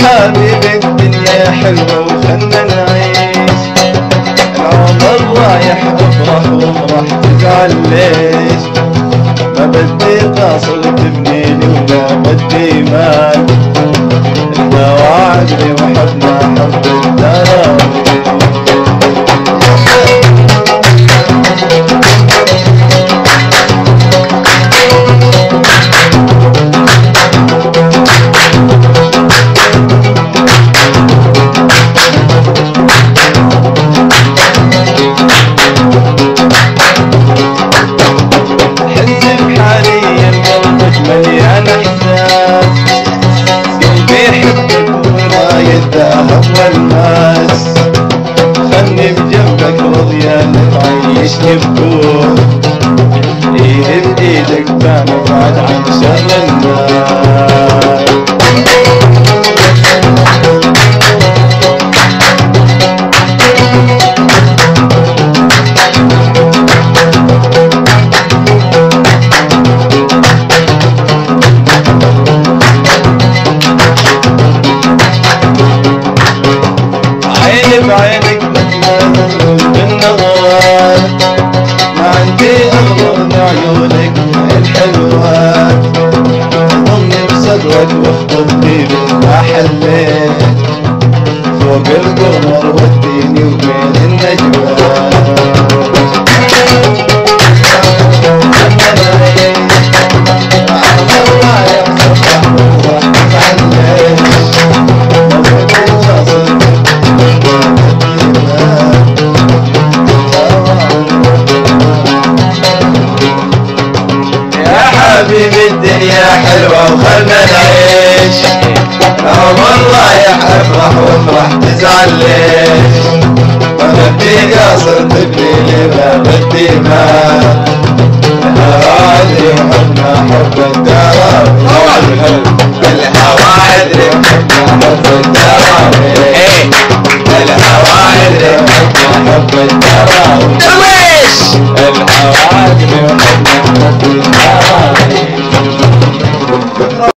حبيبي الدنيا حلوة وخلنا نعيش، العمر رايح افرح وافرح تزعل ليش؟ ما بدي قاصر تبنيني ولا بدي مال، المواعدني وحبنا حب الدراوي. مليان احساس، قلبي يحبك ورايد ذهب والماس، خلني بجنبك رضيان تعيشني بكون، ايدي بايدك بنبعد عن شر الناس. بعينك بتمنى بالنهار، ما عندي أغرى من عيونك الحلوات، ضمني بصدرك واخطبني بالما حليت، فوق القمر وديني وبين النجوات. حبيبي الدنيا حلوة وخلنا نعيش، العمر رايح افرح وافرح تزعل ليش؟ ما بدي قاصر تبني لي ما بدي مال، الهوى ادري وحبنا حب الدراوي، الهوى ادري وحبنا حب الدراوي، الهوى ادري وحبنا حب الدراوي، الهوى ادري وحبنا حب الدراوي.